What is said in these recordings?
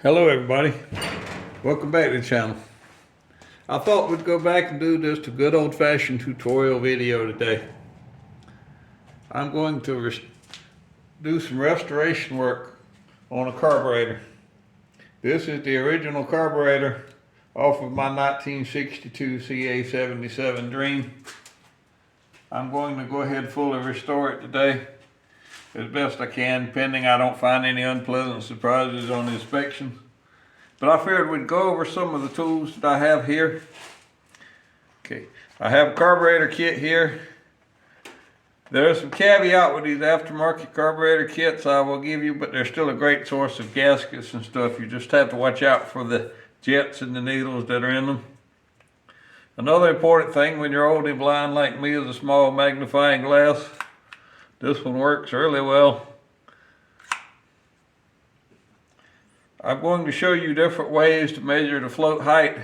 Hello everybody, welcome back to the channel. I thought we'd go back and do just a good old-fashioned tutorial video today. I'm going to do some restoration work on a carburetor. This is the original carburetor off of my 1962 CA77 Dream. I'm going to go ahead and fully restore it today as best I can, pending I don't find any unpleasant surprises on the inspection. But I figured we'd go over some of the tools that I have here. Okay, I have a carburetor kit here. There's some caveat with these aftermarket carburetor kits I will give you, but they're still a great source of gaskets and stuff. You just have to watch out for the jets and the needles that are in them. Another important thing when you're old and blind like me is a small magnifying glass. This one works really well. I'm going to show you different ways to measure the float height.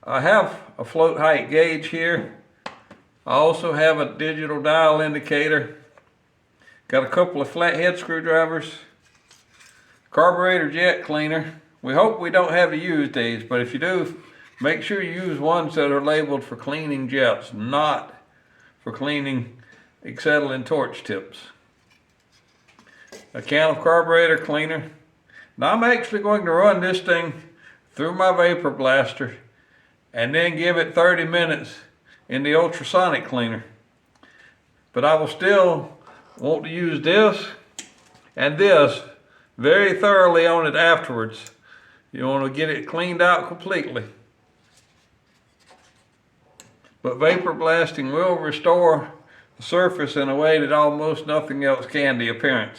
I have a float height gauge here. I also have a digital dial indicator. Got a couple of flathead screwdrivers. Carburetor jet cleaner. We hope we don't have to use these, but if you do, make sure you use ones that are labeled for cleaning jets, not for cleaning acetylene torch tips. A can of carburetor cleaner. Now I'm actually going to run this thing through my vapor blaster and then give it 30 minutes in the ultrasonic cleaner. But I will still want to use this and this very thoroughly on it afterwards. You want to get it cleaned out completely. But vapor blasting will restore the surface in a way that almost nothing else can, the appearance.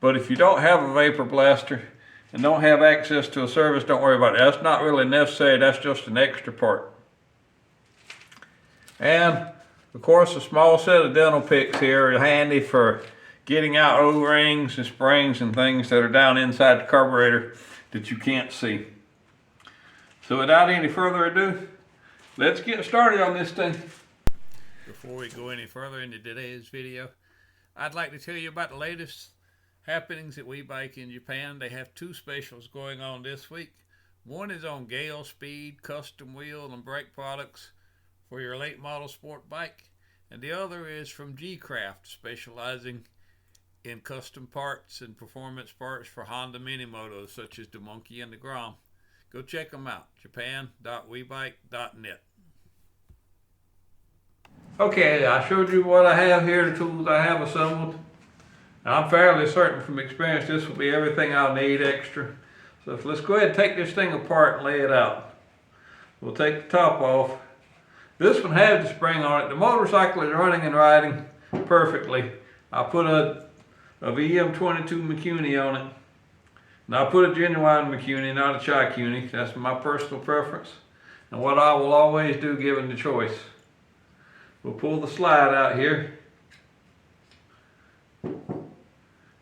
But if you don't have a vapor blaster and don't have access to a service, don't worry about it. That's not really necessary, that's just an extra part. And of course a small set of dental picks here are handy for getting out O-rings and springs and things that are down inside the carburetor that you can't see. So without any further ado, let's get started on this thing. Before we go any further into today's video, I'd like to tell you about the latest happenings at WeBike in Japan. They have two specials going on this week. One is on Gale Speed, custom wheel and brake products for your late model sport bike. And the other is from G-Craft, specializing in custom parts and performance parts for Honda mini motos such as the Monkey and the Grom. Go check them out, japan.webike.net. Okay, I showed you what I have here, the tools I have assembled. Now, I'm fairly certain from experience this will be everything I'll need extra. So let's go ahead and take this thing apart and lay it out. We'll take the top off. This one has the spring on it. The motorcycle is running and riding perfectly. I put a VM22 McCuney on it. Now I put a genuine McCuney, not a Chi-Cuney. That's my personal preference. And what I will always do given the choice. We'll pull the slide out here and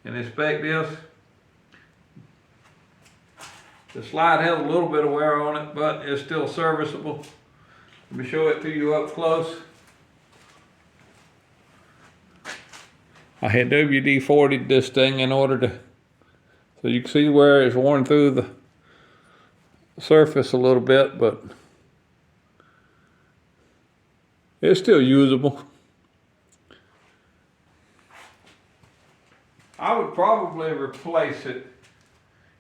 inspect this. The slide has a little bit of wear on it, but it's still serviceable. Let me show it to you up close. I had WD-40'd this thing in order to, so you can see where it's worn through the surface a little bit, but it's still usable. I would probably replace it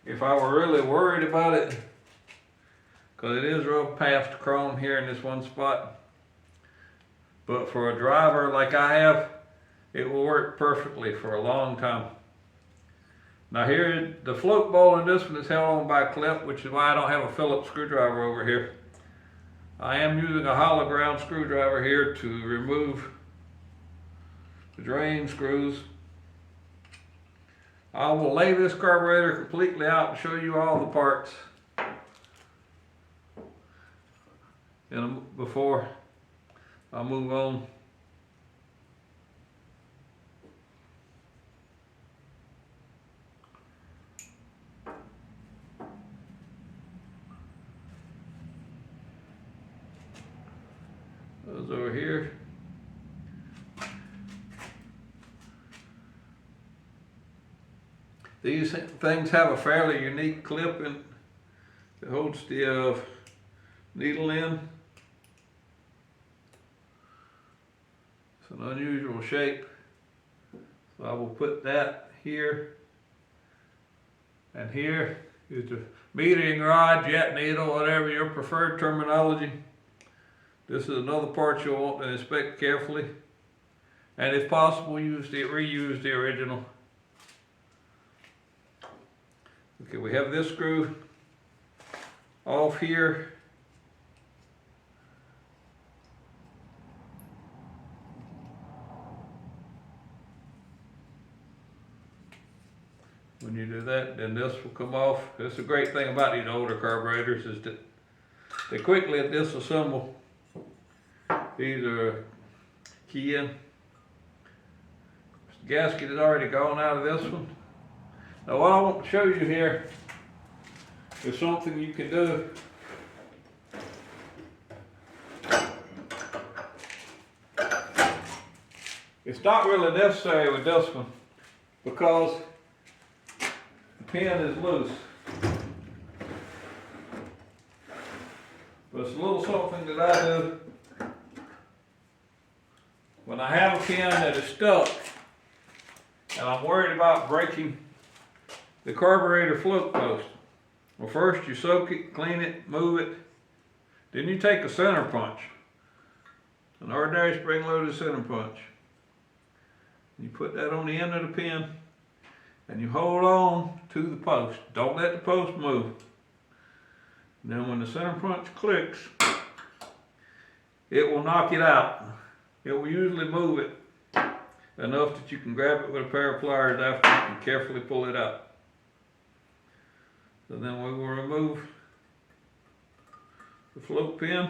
if I were really worried about it, because it is rubbed past chrome here in this one spot. But for a driver like I have, it will work perfectly for a long time. Now here, the float bowl in this one is held on by a clip, which is why I don't have a Phillips screwdriver over here. I am using a hollow ground screwdriver here to remove the drain screws. I will lay this carburetor completely out and show you all the parts before I move on. Those over here. These things have a fairly unique clip in that holds the needle in. It's an unusual shape. So I will put that here. And here is the metering rod, jet needle, whatever your preferred terminology. This is another part you'll want to inspect carefully. And if possible, reuse the original. Okay, we have this screw off here. When you do that, then this will come off. That's the great thing about these older carburetors is that they quickly disassemble. These are key in. The gasket has already gone out of this one. Now what I want to show you here is something you can do. It's not really necessary with this one because the pin is loose. But it's a little something that I do when I have a pin that is stuck and I'm worried about breaking the carburetor float post. Well, first you soak it, clean it, move it. Then you take a center punch, an ordinary spring-loaded center punch. You put that on the end of the pin and you hold on to the post. Don't let the post move. And then when the center punch clicks, it will knock it out. It will usually move it enough that you can grab it with a pair of pliers after and carefully pull it out. So then we will remove the float pin.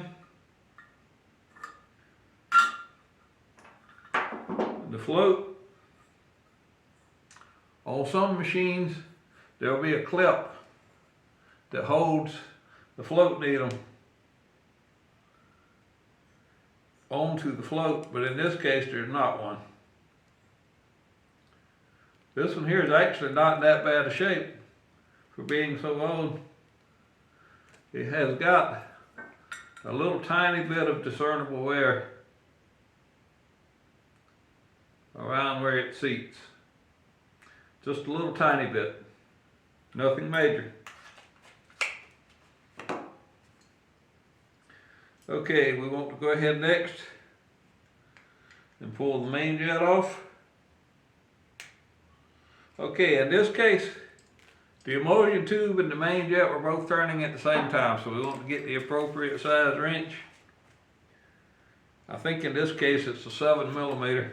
The float. On some machines, there will be a clip that holds the float needle onto the float, but in this case, there's not one. This one here is actually not in that bad a shape for being so old. It has got a little tiny bit of discernible wear around where it seats. Just a little tiny bit. Nothing major. Okay, we want to go ahead next and pull the main jet off. Okay, in this case, the emulsion tube and the main jet were both turning at the same time, so we want to get the appropriate size wrench. I think in this case it's a 7mm.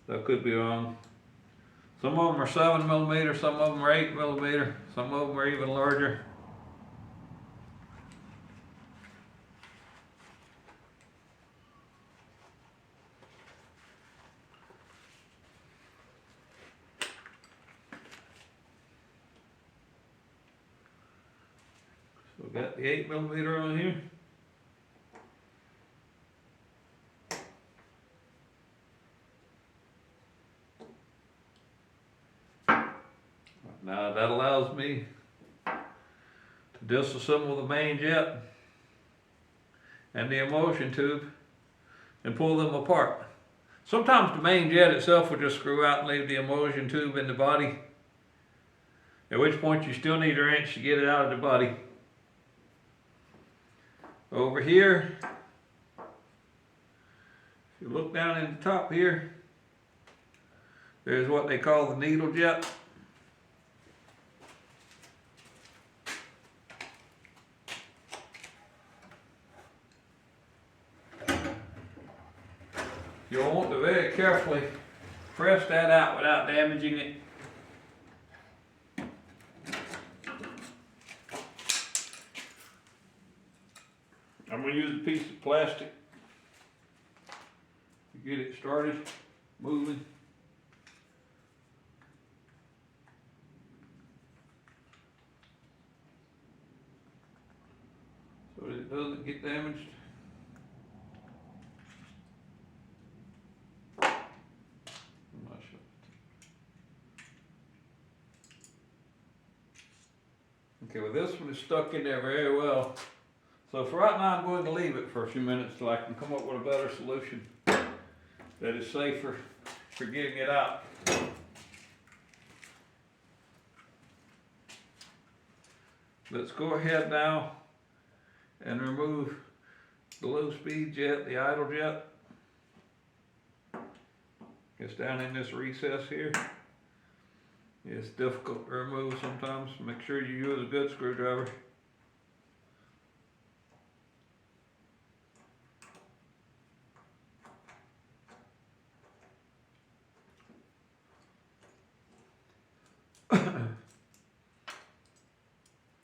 That could be wrong. Some of them are 7mm, some of them are 8mm, some of them are even larger. So we got the 8mm on here. Now that allows me to disassemble the main jet and the emulsion tube and pull them apart. Sometimes the main jet itself will just screw out and leave the emulsion tube in the body, at which point you still need a wrench to get it out of the body. Over here, if you look down in the top here, there's what they call the needle jet. You'll want to very carefully press that out without damaging it. I'm going to use a piece of plastic to get it started moving. So that it doesn't get damaged. Okay, well this one is stuck in there very well. So for right now I'm going to leave it for a few minutes till I can come up with a better solution that is safer for getting it out. Let's go ahead now and remove the low speed jet, the idle jet. It's down in this recess here. It's difficult to remove sometimes. Make sure you use a good screwdriver.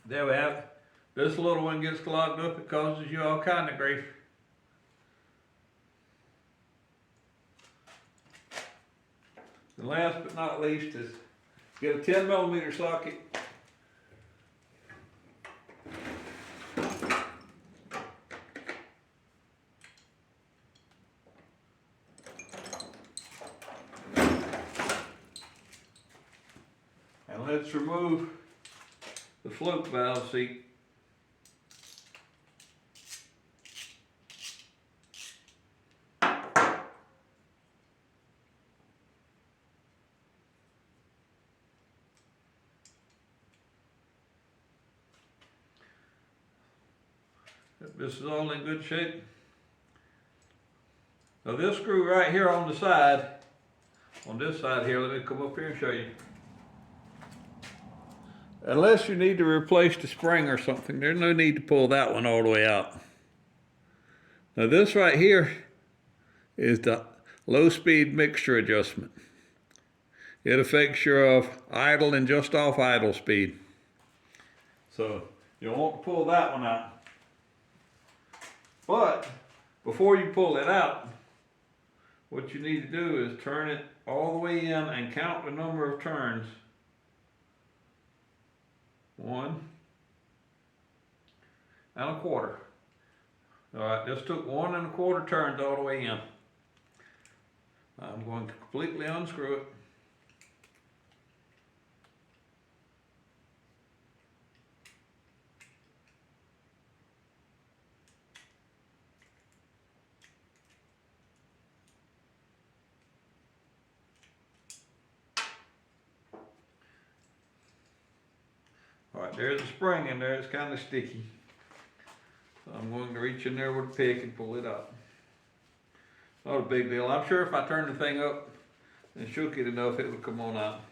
There we have it. This little one gets clogged up, it causes you all kind of grief. And last but not least is get a 10mm socket. And let's remove the float valve seat. This is all in good shape. Now this screw right here on the side, on this side here, let me come up here and show you. Unless you need to replace the spring or something, there's no need to pull that one all the way out. Now this right here is the low speed mixture adjustment. It affects your idle and just off idle speed. So you'll want to pull that one out. But before you pull it out, what you need to do is turn it all the way in and count the number of turns. 1 1/4. All right, this took 1 1/4 turns all the way in. I'm going to completely unscrew it. All right, there's a spring in there, it's kind of sticky. So I'm going to reach in there with a pick and pull it out. Not a big deal. I'm sure if I turned the thing up and shook it enough, it would come on out.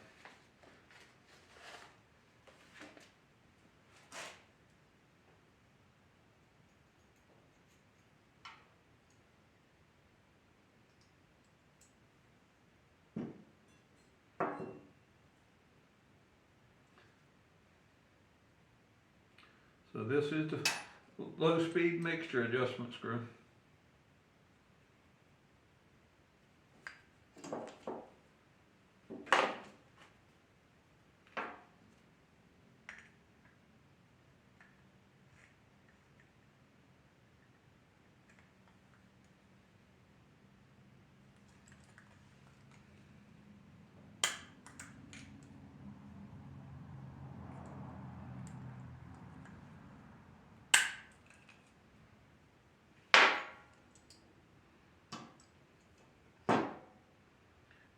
So this is the low speed mixture adjustment screw.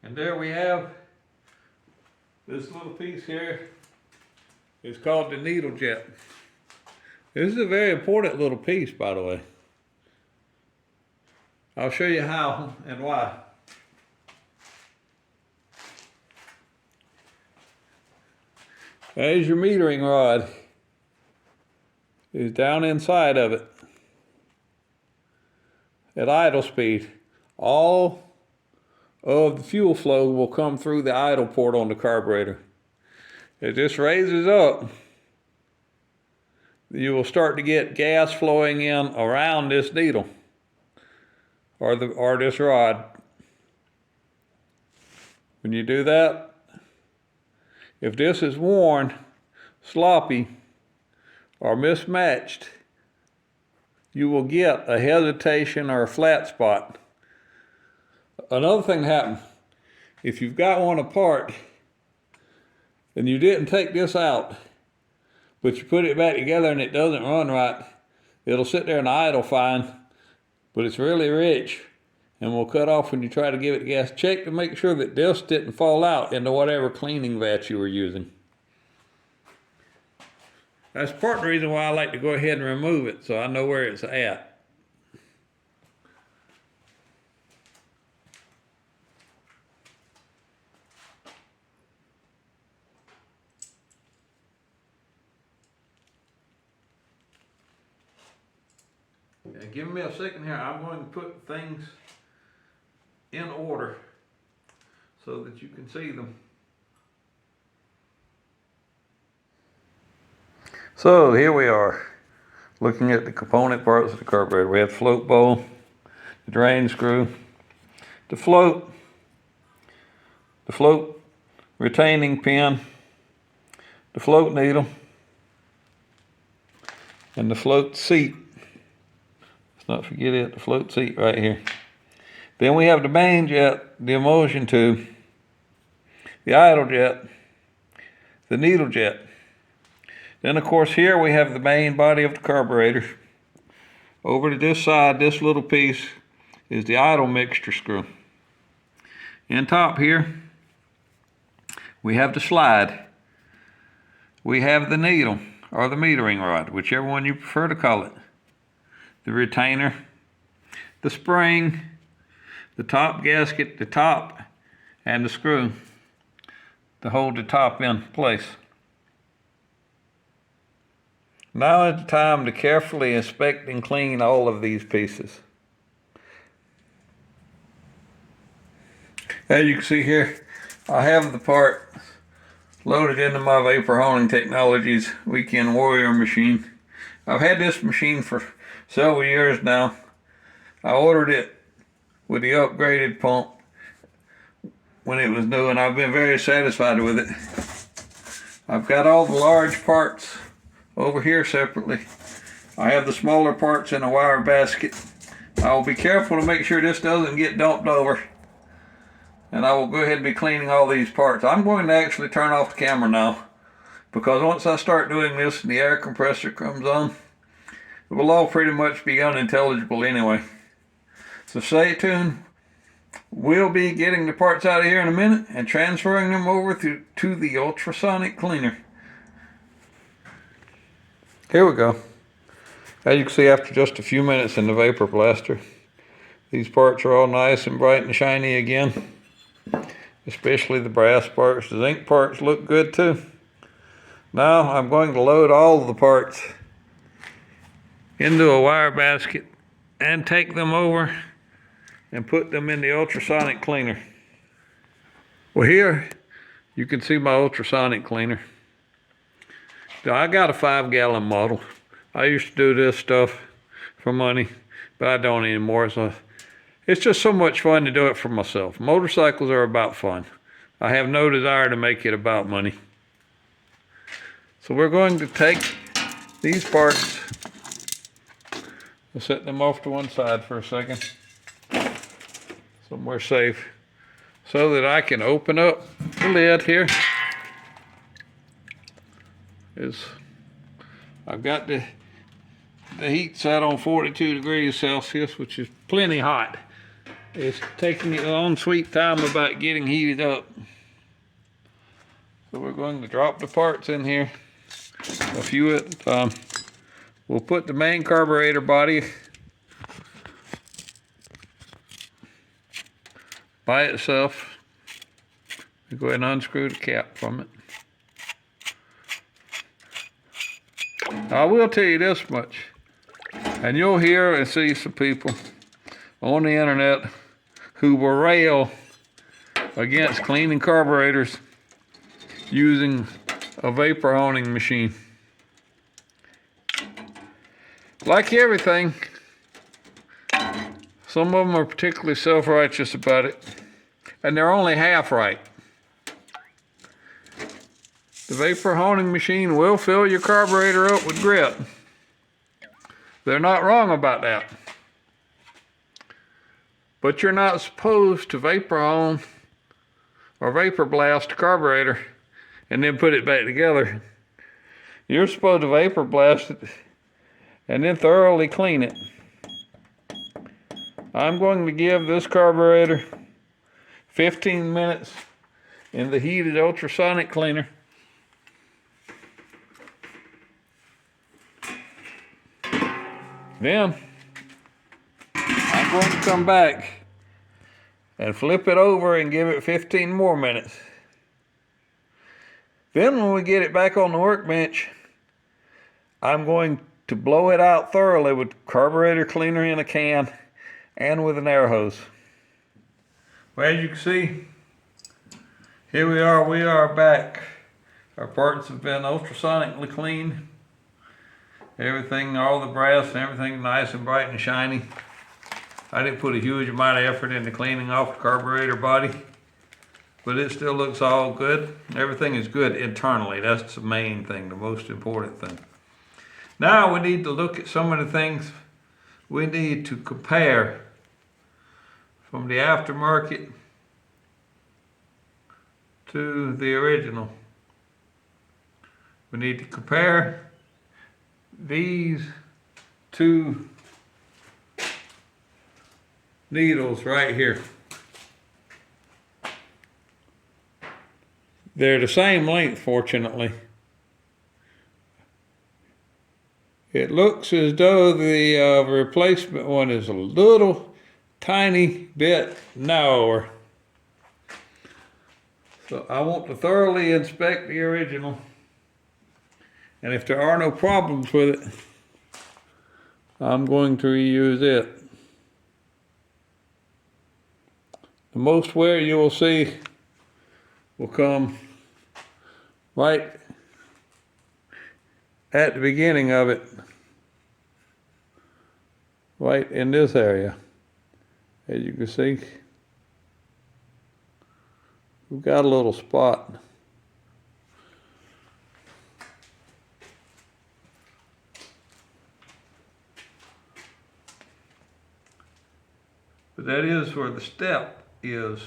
And there we have this little piece here. It's called the needle jet. This is a very important little piece, by the way. I'll show you how and why. There's your metering rod. It's down inside of it at idle speed. All of the fuel flow will come through the idle port on the carburetor. It just raises up. You will start to get gas flowing in around this needle or this rod. When you do that, if this is worn, sloppy, or mismatched, you will get a hesitation or a flat spot. Another thing that happens, if you've got one apart and you didn't take this out, but you put it back together and it doesn't run right, it'll sit there and idle fine, but it's really rich and will cut off when you try to give it gas. Check to make sure that dust didn't fall out into whatever cleaning vat you were using. That's part of the reason why I like to go ahead and remove it, so I know where it's at. Yeah, give me a second here. I'm going to put things in order so that you can see them. So here we are, looking at the component parts of the carburetor. We have the float bowl, the drain screw, the float retaining pin, the float needle, and the float seat. Let's not forget it, the float seat right here. Then we have the main jet, the emulsion tube, the idle jet, the needle jet. Then of course here we have the main body of the carburetor. Over to this side, this little piece is the idle mixture screw. In top here, we have the slide. We have the needle, or the metering rod, whichever one you prefer to call it. The retainer, the spring, the top gasket, the top, and the screw to hold the top in place. Now is the time to carefully inspect and clean all of these pieces. As you can see here, I have the part loaded into my Vapor Honing Technologies Weekend Warrior machine. I've had this machine for several years now. I ordered it with the upgraded pump when it was new, and I've been very satisfied with it. I've got all the large parts over here separately. I have the smaller parts in a wire basket. I will be careful to make sure this doesn't get dumped over, and I will go ahead and be cleaning all these parts. I'm going to actually turn off the camera now, because once I start doing this and the air compressor comes on, it will all pretty much be unintelligible anyway. So stay tuned. We'll be getting the parts out of here in a minute and transferring them over to the ultrasonic cleaner. Here we go. As you can see, after just a few minutes in the vapor blaster, these parts are all nice and bright and shiny again, especially the brass parts. The zinc parts look good too. Now I'm going to load all of the parts into a wire basket and take them over and put them in the ultrasonic cleaner. Well, here you can see my ultrasonic cleaner. Now, I got a 5-gallon model. I used to do this stuff for money, but I don't anymore. So it's just so much fun to do it for myself. Motorcycles are about fun. I have no desire to make it about money. So we're going to take these parts, we'll set them off to one side for a second, somewhere safe, so that I can open up the lid here. I've got the heat set on 42 degrees Celsius, which is plenty hot. It's taking its own sweet time about getting heated up. So we're going to drop the parts in here, a few at a time. We'll put the main carburetor body by itself. We'll go ahead and unscrew the cap from it. I will tell you this much, and you'll hear and see some people on the internet who will rail against cleaning carburetors using a vapor honing machine. Like everything, some of them are particularly self-righteous about it, and they're only half right. The vapor honing machine will fill your carburetor up with grit. They're not wrong about that. But you're not supposed to vapor hone or vapor blast a carburetor and then put it back together You're supposed to vapor blast it and then thoroughly clean it. I'm going to give this carburetor 15 minutes in the heated ultrasonic cleaner. Then I'm going to come back and flip it over and give it 15 more minutes. Then when we get it back on the workbench, I'm going to blow it out thoroughly with carburetor cleaner in a can and with an air hose. Well, as you can see, here we are back. Our parts have been ultrasonically cleaned. Everything, all the brass and everything nice and bright and shiny. I didn't put a huge amount of effort into cleaning off the carburetor body, but it still looks all good. Everything is good internally. That's the main thing, the most important thing. Now we need to look at some of the things we need to compare from the aftermarket to the original. We need to compare these two needles right here. They're the same length, fortunately. It looks as though the replacement one is a little tiny bit narrower. So I want to thoroughly inspect the original. And if there are no problems with it, I'm going to reuse it. The most wear you will see will come right at the beginning of it, right in this area. As you can see, we've got a little spot. But that is where the step is.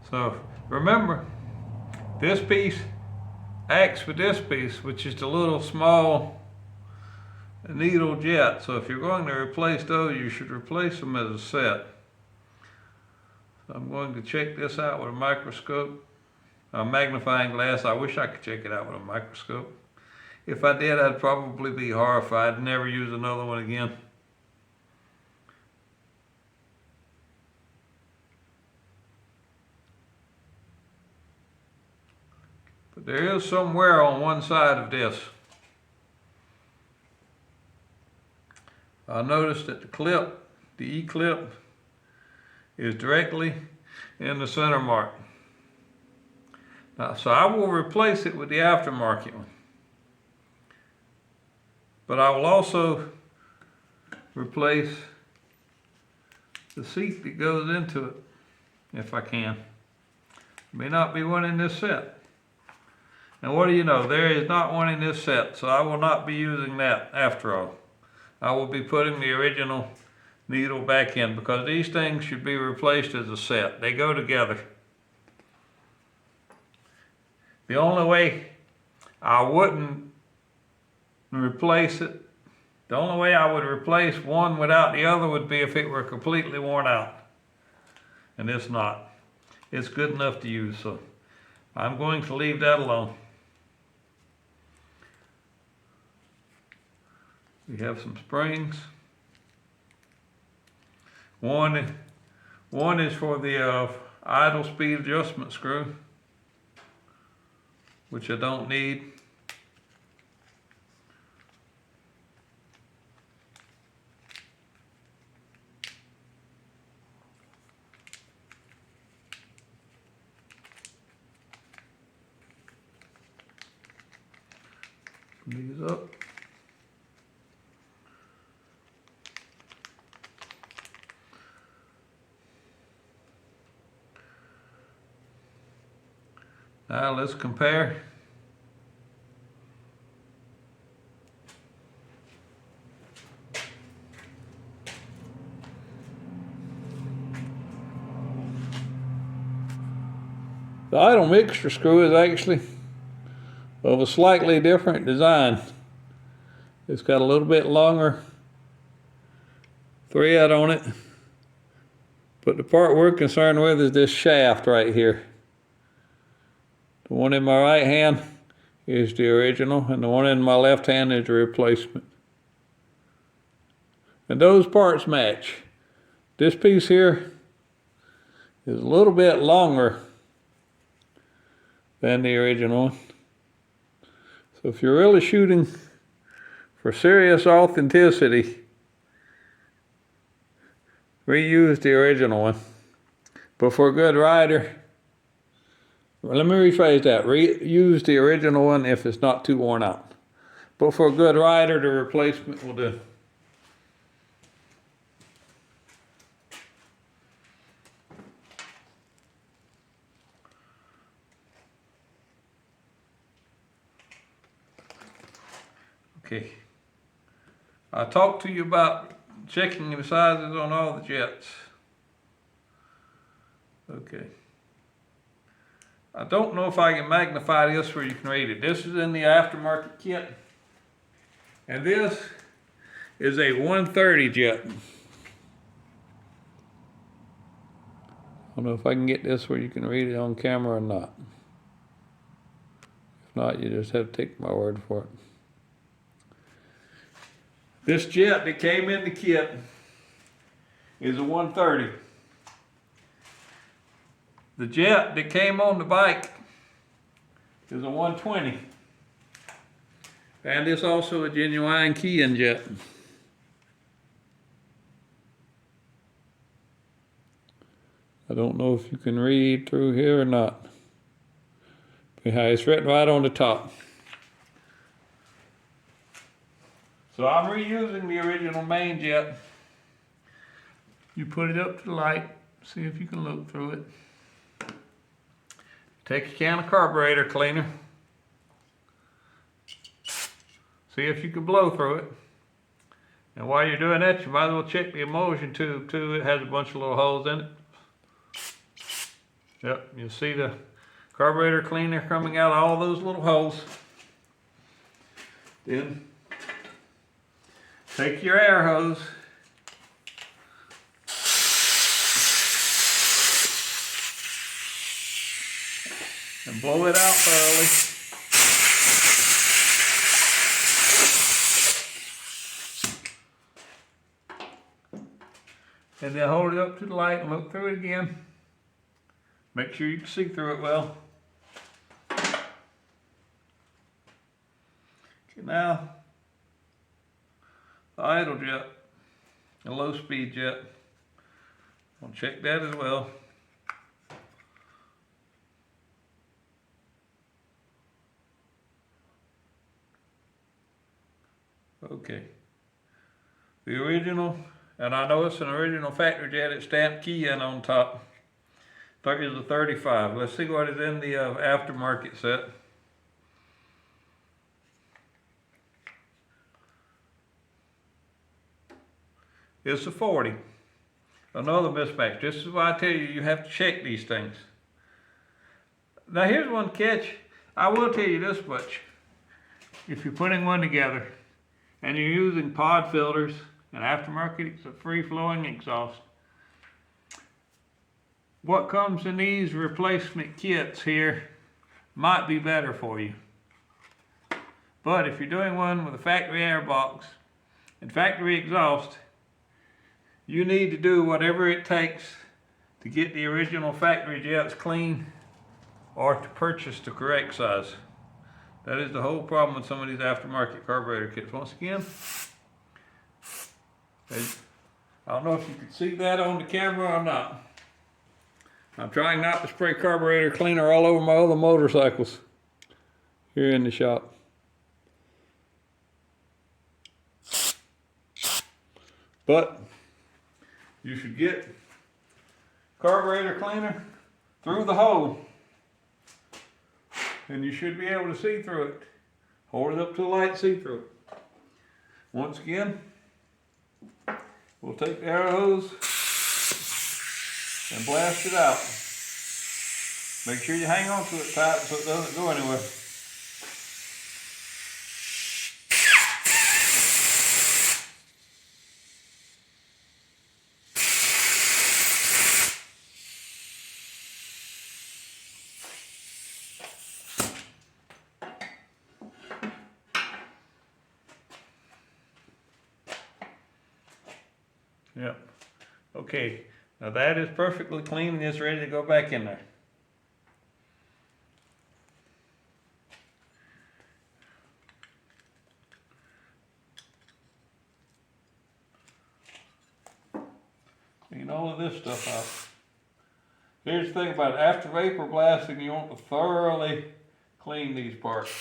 So remember, this piece acts with this piece, which is the little small needle jet. So if you're going to replace those, you should replace them as a set. So I'm going to check this out with a microscope, a magnifying glass. I wish I could check it out with a microscope. If I did, I'd probably be horrified and never use another one again. But there is some wear on one side of this. I noticed that the clip, the E-clip, is directly in the center mark. Now, so I will replace it with the aftermarket one. But I will also replace the seat that goes into it, if I can. May not be one in this set. And what do you know, there is not one in this set, so I will not be using that after all. I will be putting the original needle back in because these things should be replaced as a set. They go together. The only way I wouldn't replace it, the only way I would replace one without the other would be if it were completely worn out. And it's not. It's good enough to use, so I'm going to leave that alone. We have some springs. One is for the idle speed adjustment screw, which I don't need. These up. Now let's compare. The idle mixture screw is actually of a slightly different design. It's got a little bit longer thread on it, but the part we're concerned with is this shaft right here. The one in my right hand is the original, and the one in my left hand is the replacement. And those parts match. This piece here is a little bit longer than the original one. So if you're really shooting for serious authenticity, reuse the original one. But for a good rider, let me rephrase that, reuse the original one if it's not too worn out. But for a good rider, the replacement will do. Okay, I talked to you about checking the sizes on all the jets. Okay. I don't know if I can magnify this where you can read it. This is in the aftermarket kit. And this is a 130 jet. I don't know if I can get this where you can read it on camera or not. If not, you just have to take my word for it. This jet that came in the kit is a 130. The jet that came on the bike is a 120. And it's also a genuine key-in jet. I don't know if you can read through here or not. Yeah, it's written right on the top. So I'm reusing the original main jet. You put it up to the light, see if you can look through it. Take a can of carburetor cleaner. See if you can blow through it. And while you're doing that, you might as well check the emulsion tube too. It has a bunch of little holes in it. Yep, you see the carburetor cleaner coming out of all those little holes. Then take your air hose. And blow it out thoroughly. And then hold it up to the light and look through it again. Make sure you can see through it well. Okay, now, the idle jet, a low speed jet. I'll check that as well. Okay, the original, and I know it's an original factory jet, it's stamped key-in on top. Is a 35. Let's see what is in the aftermarket set. It's a 40. Another mismatch. This is why I tell you, you have to check these things. Now here's one catch. I will tell you this much. If you're putting one together and you're using pod filters, and aftermarket, it's a free-flowing exhaust. What comes in these replacement kits here might be better for you. But if you're doing one with a factory air box and factory exhaust, you need to do whatever it takes to get the original factory jets clean or to purchase the correct size. That is the whole problem with some of these aftermarket carburetor kits. Once again, I don't know if you can see that on the camera or not. I'm trying not to spray carburetor cleaner all over my other motorcycles here in the shop. But you should get carburetor cleaner through the hole and you should be able to see through it. Hold it up to the light, see through it. Once again, we'll take the air hose and blast it out. Make sure you hang on to it tight so it doesn't go anywhere. Yep. Okay. Now that is perfectly clean and it's ready to go back in there. Clean all of this stuff out. Here's the thing about it. After vapor blasting, you want to thoroughly clean these parts.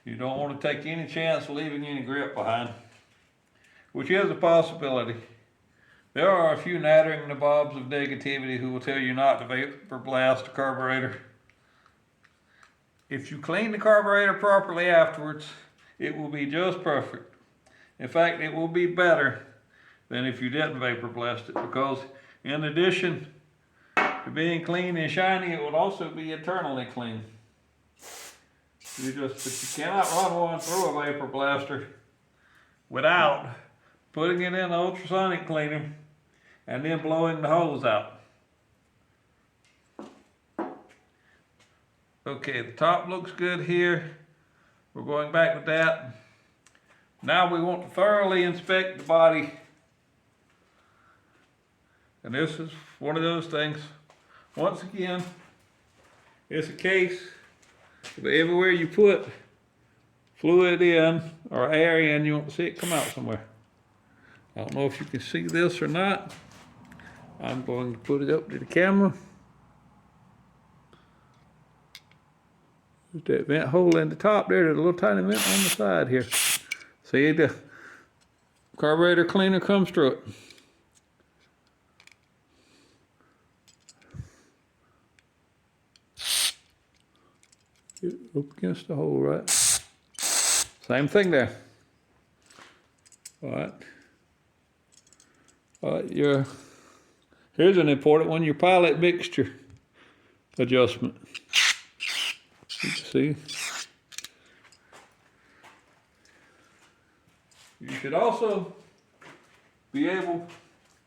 You don't want to take any chance of leaving any grip behind, which is a possibility. There are a few nattering nabobs of negativity who will tell you not to vapor blast a carburetor. If you clean the carburetor properly afterwards, it will be just perfect. In fact, it will be better than if you didn't vapor blast it, because in addition to being clean and shiny, it would also be internally clean. But you cannot run one through a vapor blaster without putting it in an ultrasonic cleaner and then blowing the hose out. Okay, the top looks good here. We're going back with that. Now we want to thoroughly inspect the body. And this is one of those things. Once again, it's a case of everywhere you put fluid in or air in, you want to see it come out somewhere. I don't know if you can see this or not. I'm going to put it up to the camera. There's that vent hole in the top there. There's a little tiny vent on the side here. See, the carburetor cleaner comes through it. Get it up against the hole, right? Same thing there. All right. Here's an important one, your pilot mixture adjustment. You can see. You should also be able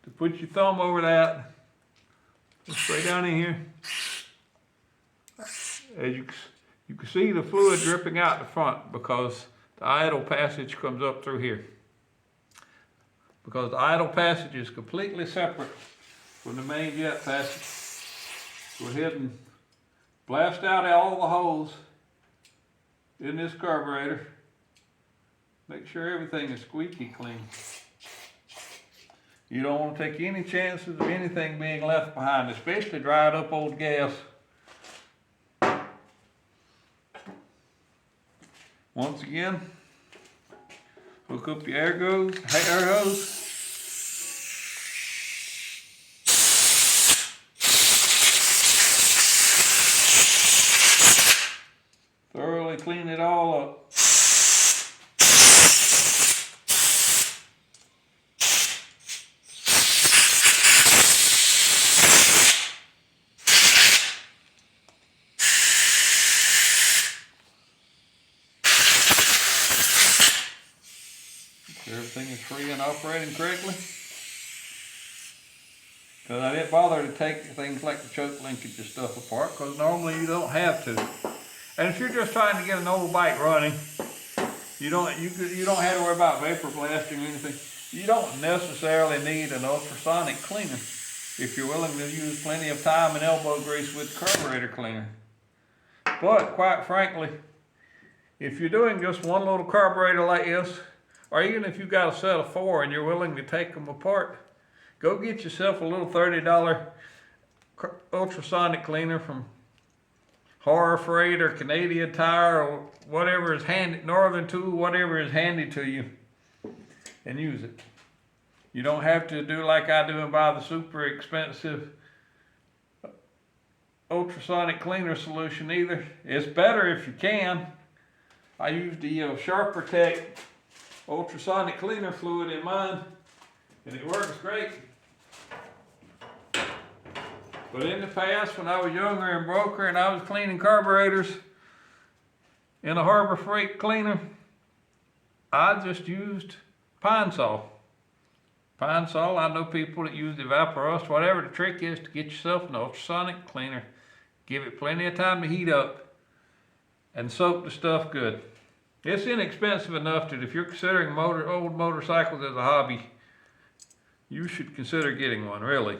to put your thumb over that, just right down in here. As you can see the fluid dripping out the front because the idle passage comes up through here. Because the idle passage is completely separate from the main jet passage. Go ahead and blast out all the holes in this carburetor. Make sure everything is squeaky clean. You don't want to take any chances of anything being left behind, especially dried up old gas. Once again, hook up your air hose. Thoroughly clean it all up. Everything is free and operating correctly. Because I didn't bother to take things like the choke linkage and stuff apart, because normally you don't have to. And if you're just trying to get an old bike running, you don't have to worry about vapor blasting or anything. You don't necessarily need an ultrasonic cleaner if you're willing to use plenty of time and elbow grease with the carburetor cleaner. But quite frankly, if you're doing just one little carburetor like this, or even if you've got a set of 4 and you're willing to take them apart, go get yourself a little $30 ultrasonic cleaner from Horror Freight or Canadian Tire or whatever is handy, Northern Tool, whatever is handy to you, and use it. You don't have to do like I do and buy the super expensive ultrasonic cleaner solution either. It's better if you can. I use the Sharper Tech ultrasonic cleaner fluid in mine, and it works great. But in the past, when I was younger and broker and I was cleaning carburetors in a Harbor Freight cleaner, I just used Pine Sol. Pine Sol, I know people that use the Vaporust. Whatever the trick is to get yourself an ultrasonic cleaner, give it plenty of time to heat up and soak the stuff good. It's inexpensive enough that if you're considering old motorcycles as a hobby, you should consider getting one, really.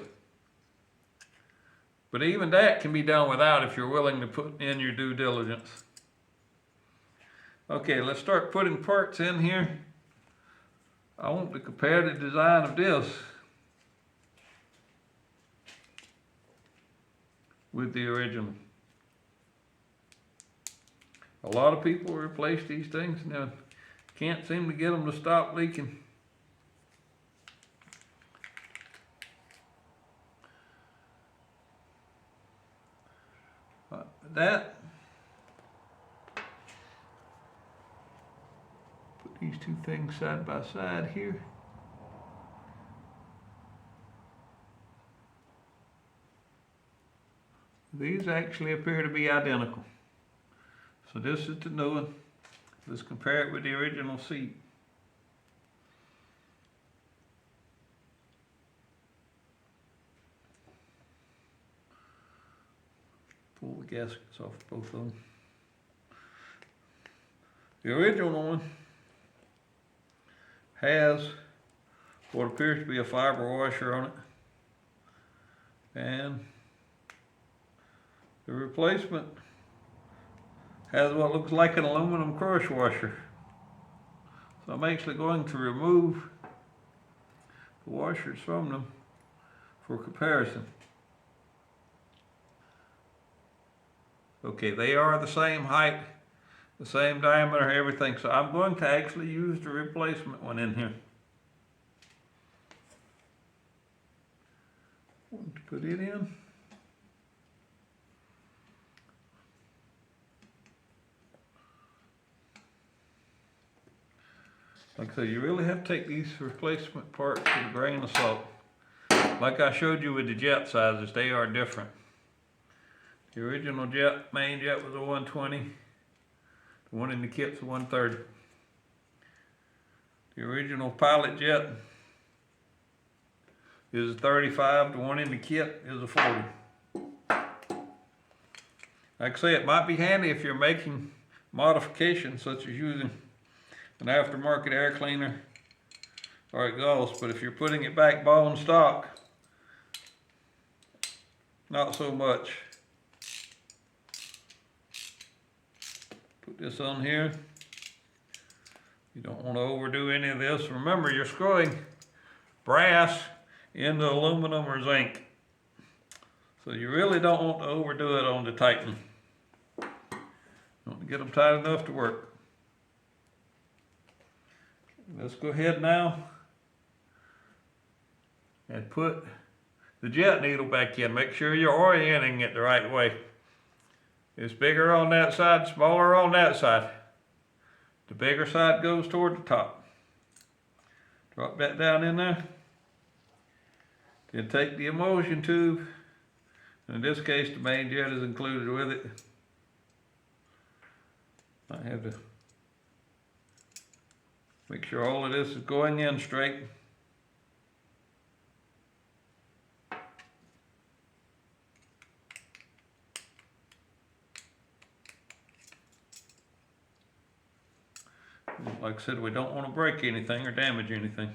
But even that can be done without if you're willing to put in your due diligence. Okay, let's start putting parts in here. I want to compare the design of this with the original. A lot of people replace these things and can't seem to get them to stop leaking. That, put these two things side by side here. These actually appear to be identical. So this is the new one. Let's compare it with the original seat. Pull the gaskets off both of them. The original one has what appears to be a fiber washer on it, and the replacement has what looks like an aluminum crush washer. So I'm actually going to remove the washers from them for comparison. Okay, they are the same height, the same diameter, everything. So I'm going to actually use the replacement one in here. Want to put it in. Like I said, you really have to take these replacement parts with a grain of salt. Like I showed you with the jet sizes, they are different. The original jet, main jet, was a 120. The one in the kit's a 130. The original pilot jet is a 35. The one in the kit is a 40. Like I say, it might be handy if you're making modifications such as using an aftermarket air cleaner or exhaust, but if you're putting it back bone stock, not so much. Put this on here. You don't want to overdo any of this. Remember, you're screwing brass into aluminum or zinc, so you really don't want to overdo it on the tightening. You want to get them tight enough to work. Let's go ahead now and put the jet needle back in. Make sure you're orienting it the right way. It's bigger on that side, smaller on that side. The bigger side goes toward the top. Drop that down in there. Then take the emulsion tube. In this case, the main jet is included with it. I have to make sure all of this is going in straight. Like I said, we don't want to break anything or damage anything.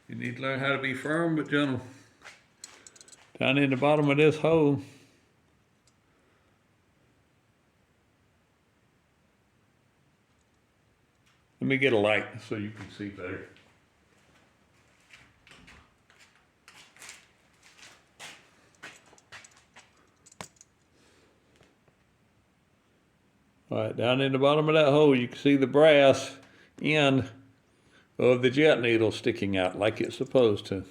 You need to learn how to be firm but gentle. Down in the bottom of this hole, Let me get a light so you can see better. All right, down in the bottom of that hole, you can see the brass end of the jet needle sticking out like it's supposed to.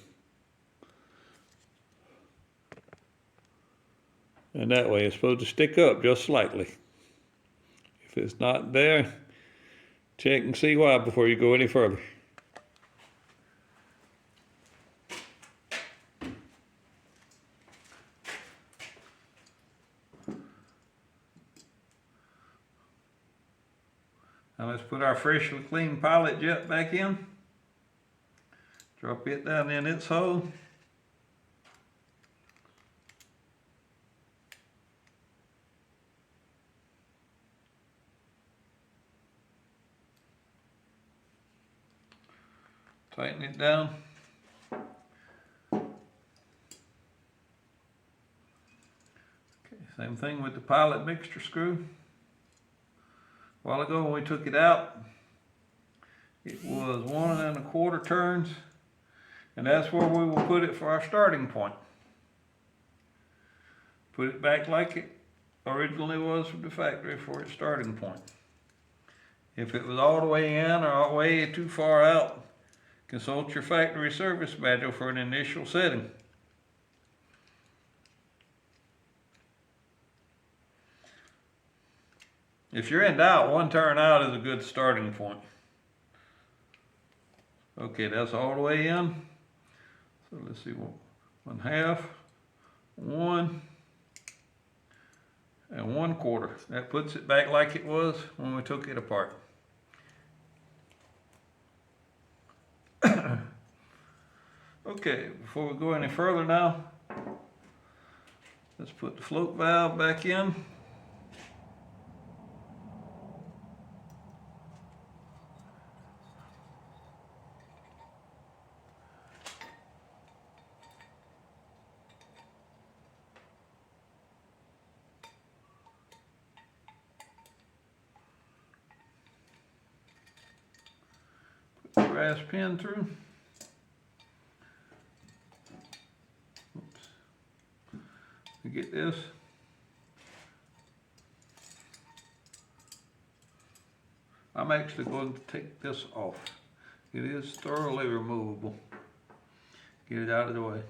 And that way it's supposed to stick up just slightly. If it's not there, check and see why before you go any further. Now let's put our freshly cleaned pilot jet back in. Drop it down in its hole. Tighten it down. Okay, same thing with the pilot mixture screw. A while ago when we took it out, it was 1 1/4 turns, and that's where we will put it for our starting point. Put it back like it originally was from the factory for its starting point. If it was all the way in or all the way too far out, consult your factory service manual for an initial setting. If you're in doubt, 1 turn out is a good starting point. Okay, that's all the way in. So let's see, 1/2, 1, and 1/4. That puts it back like it was when we took it apart. Okay, before we go any further now, let's put the float valve back in. Put the brass pin through. Get this. I'm actually going to take this off. It is thoroughly removable. Get it out of the way.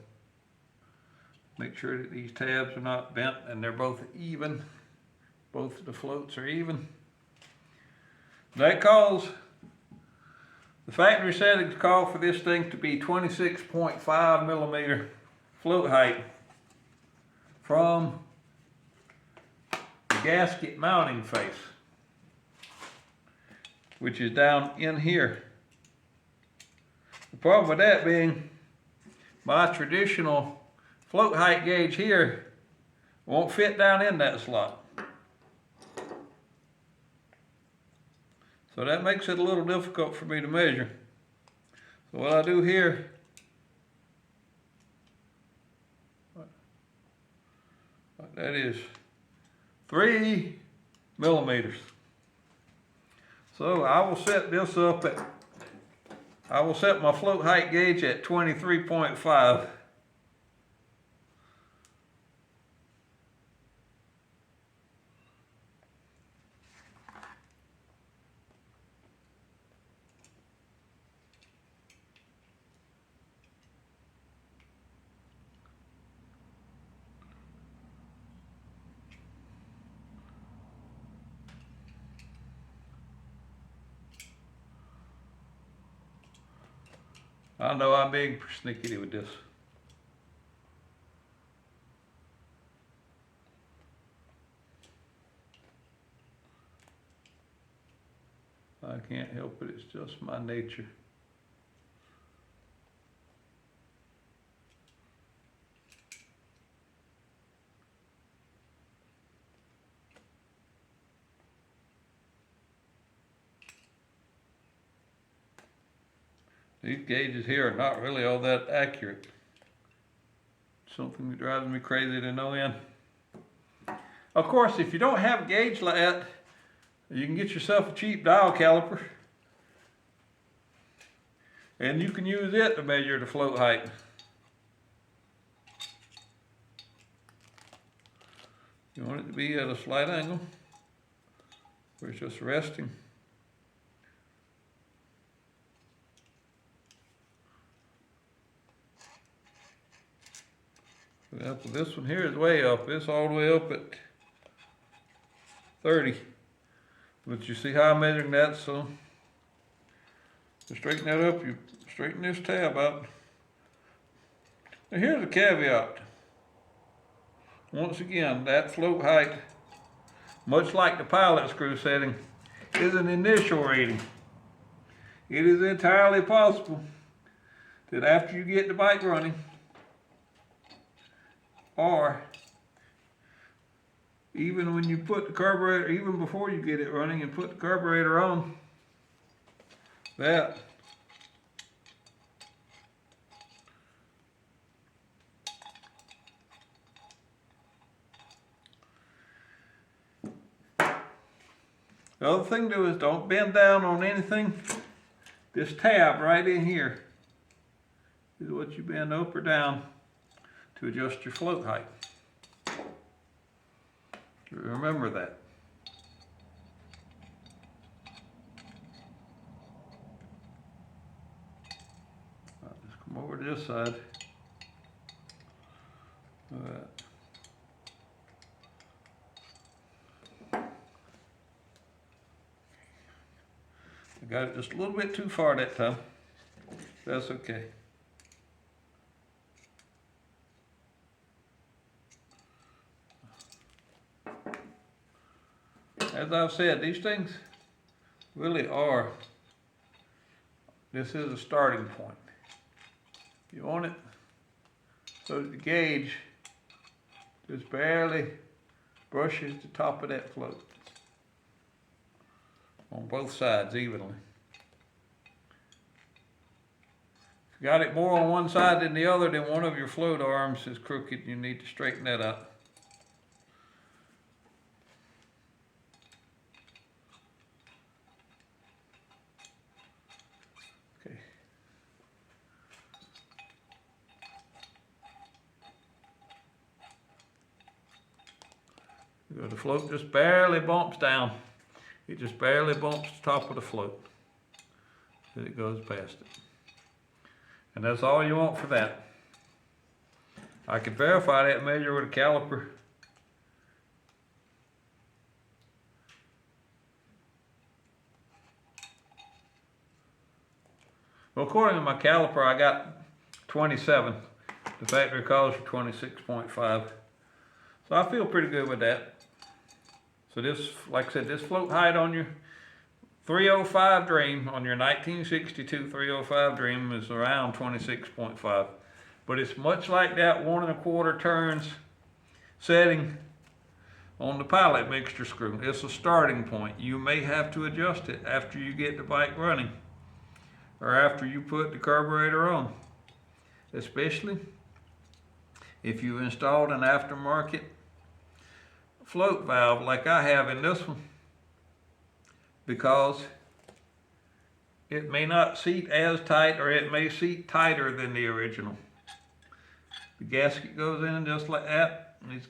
Make sure that these tabs are not bent and they're both even. Both of the floats are even. That calls, the factory settings call for this thing to be 26.5 millimeter float height from the gasket mounting face, which is down in here. The problem with that being, my traditional float height gauge here won't fit down in that slot. So that makes it a little difficult for me to measure. So what I do here, that is 3 millimeters. So I will set this up at, I will set my float height gauge at 23.5. I know I'm being persnickety with this. I can't help it, it's just my nature. These gauges here are not really all that accurate. Something that drives me crazy to no end. Of course, if you don't have a gauge like that, you can get yourself a cheap dial caliper And you can use it to measure the float height. You want it to be at a slight angle where it's just resting. For example, this one here is way up. It's all the way up at 30. But you see how I'm measuring that, so to straighten that up, you straighten this tab out. Now here's a caveat. Once again, that float height, much like the pilot screw setting, is an initial reading. It is entirely possible that after you get the bike running, or even when you put the carburetor, even before you get it running and put the carburetor on, that the other thing to do is don't bend down on anything. This tab right in here is what you bend up or down to adjust your float height. Remember that. I'll just come over to this side. Look at that. I got it just a little bit too far that time. That's okay. As I've said, these things really are, this is a starting point. You want it so that the gauge just barely brushes the top of that float on both sides evenly. If you got it more on one side than the other, then one of your float arms is crooked. You need to straighten that out. Okay. The float just barely bumps down. It just barely bumps the top of the float as it goes past it. And that's all you want for that. I can verify that measure with a caliper. Well, according to my caliper, I got 27. The factory calls for 26.5. So I feel pretty good with that. So this, like I said, this float height on your 305 Dream, on your 1962 305 Dream is around 26.5. But it's much like that 1 1/4 turns setting on the pilot mixture screw. It's a starting point. You may have to adjust it after you get the bike running or after you put the carburetor on, especially if you installed an aftermarket float valve like I have in this one, because it may not seat as tight, or it may seat tighter than the original. The gasket goes in just like that, and this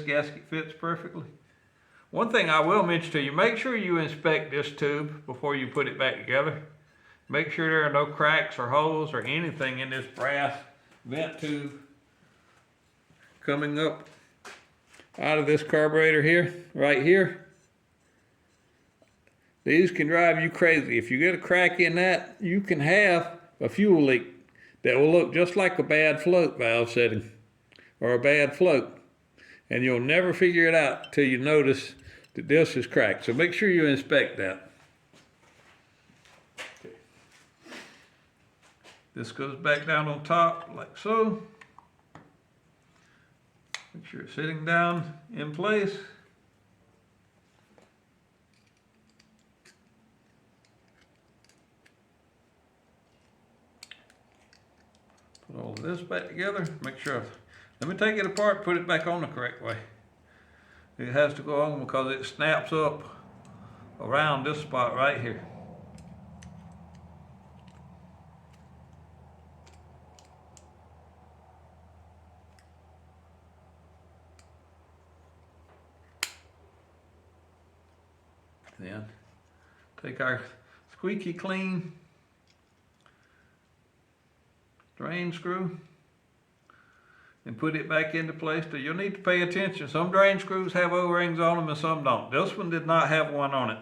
gasket fits perfectly. One thing I will mention to you, make sure you inspect this tube before you put it back together. Make sure there are no cracks or holes or anything in this brass vent tube coming up out of this carburetor here, right here. These can drive you crazy. If you get a crack in that, you can have a fuel leak that will look just like a bad float valve setting or a bad float. And you'll never figure it out till you notice that this is cracked. So make sure you inspect that. Okay. This goes back down on top like so. Make sure it's sitting down in place. Put all of this back together, make sure. Let me take it apart, put it back on the correct way. It has to go on because it snaps up around this spot right here. Then take our squeaky clean drain screw and put it back into place. So you'll need to pay attention. Some drain screws have O-rings on them and some don't. This one did not have one on it.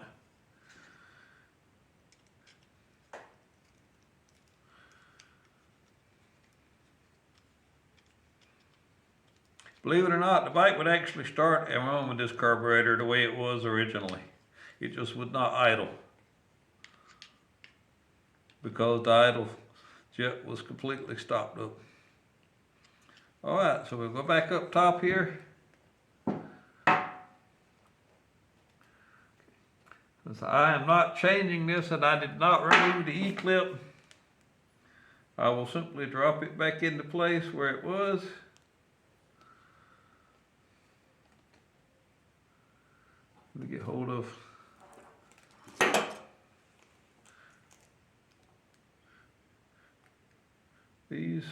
Believe it or not, the bike would actually start and run with this carburetor the way it was originally. It just would not idle because the idle jet was completely stopped up. All right, so we'll go back up top here. Since I am not changing this and I did not remove the E-clip, I will simply drop it back into place where it was. Let me get hold of these.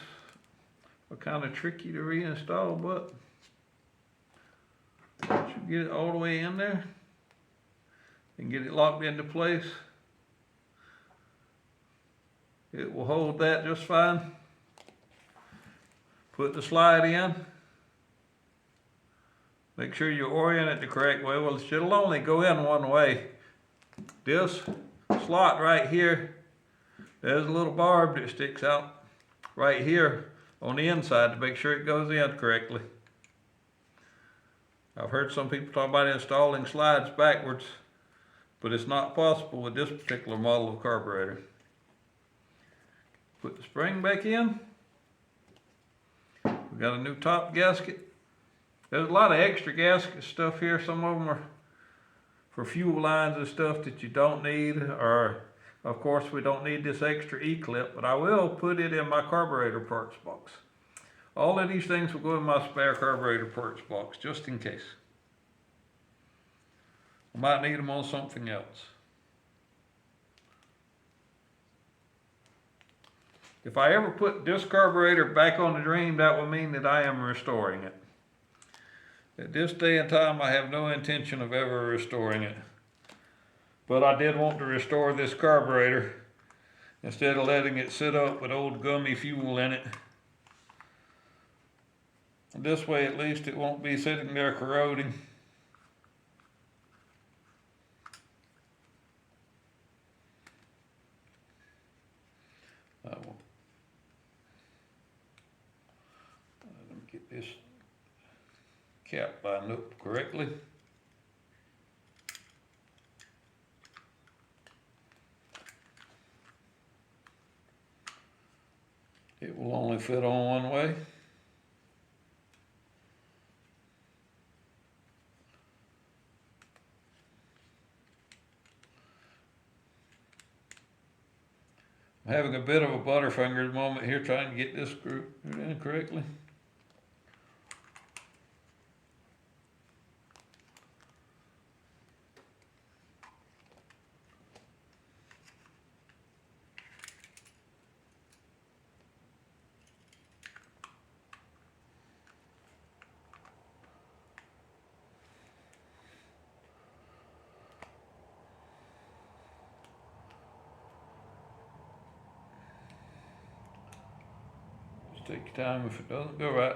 Are kind of tricky to reinstall, but once you get it all the way in there and get it locked into place, it will hold that just fine. Put the slide in. Make sure you orient it the correct way. Well, it should only go in one way. This slot right here, there's a little barb that sticks out right here on the inside to make sure it goes in correctly. I've heard some people talk about installing slides backwards, but it's not possible with this particular model of carburetor. Put the spring back in. We got a new top gasket. There's a lot of extra gasket stuff here. Some of them are for fuel lines and stuff that you don't need, or of course we don't need this extra E-clip, but I will put it in my carburetor parts box. All of these things will go in my spare carburetor parts box, just in case. I might need them on something else. If I ever put this carburetor back on the drain, that will mean that I am restoring it. At this day and time, I have no intention of ever restoring it. But I did want to restore this carburetor instead of letting it sit up with old gummy fuel in it. And this way, at least, it won't be sitting there corroding. Let me get this cap lined up correctly. It will only fit on one way. I'm having a bit of a butterfinger moment here trying to get this screw in correctly. Take your time. If it doesn't go right,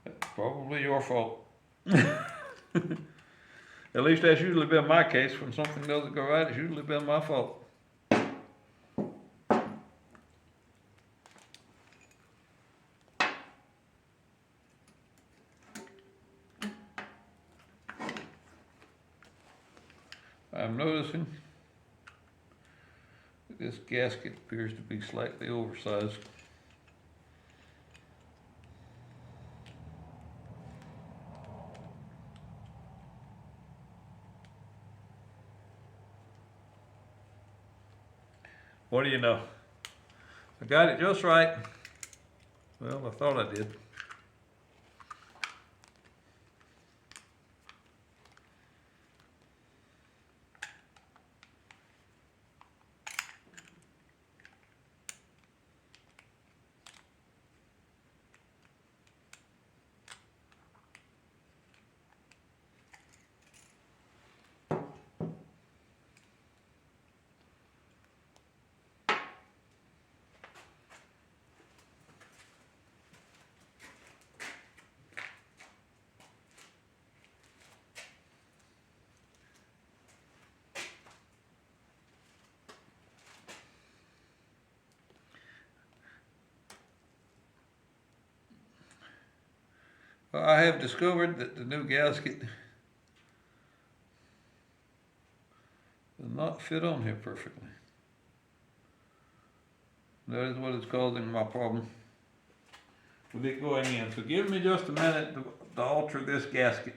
that's probably your fault. At least that's usually been my case. When something doesn't go right, it's usually been my fault. I'm noticing that this gasket appears to be slightly oversized. What do you know? I got it just right. Well, I thought I did. Well, I have discovered that the new gasket does not fit on here perfectly. That is what is causing my problem with it going in. So give me just a minute to alter this gasket.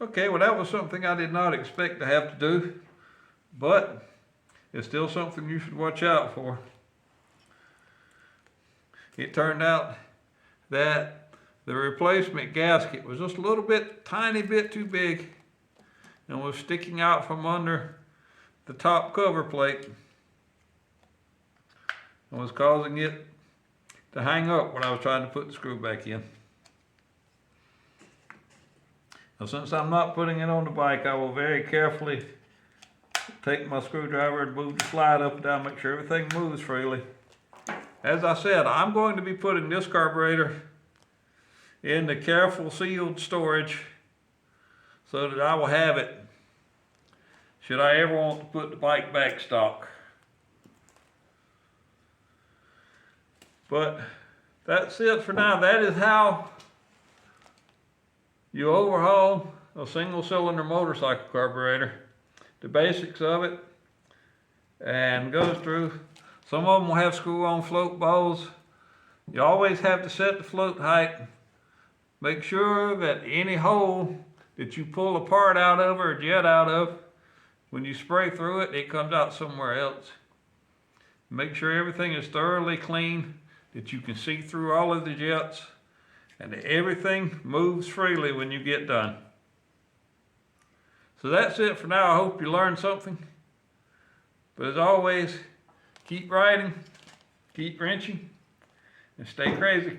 Okay, well that was something I did not expect to have to do, but it's still something you should watch out for. It turned out that the replacement gasket was just a little bit, tiny bit too big and was sticking out from under the top cover plate and was causing it to hang up when I was trying to put the screw back in. Now, since I'm not putting it on the bike, I will very carefully take my screwdriver and move the slide up and down, make sure everything moves freely. As I said, I'm going to be putting this carburetor in the careful sealed storage so that I will have it should I ever want to put the bike back stock. But that's it for now. That is how you overhaul a single cylinder motorcycle carburetor. The basics of it, and goes through. Some of them will have screw-on float balls. You always have to set the float height. Make sure that any hole that you pull a part out of or a jet out of, when you spray through it, it comes out somewhere else. Make sure everything is thoroughly clean, that you can see through all of the jets, and that everything moves freely when you get done. So that's it for now. I hope you learned something. But as always, keep riding, keep wrenching, and stay crazy.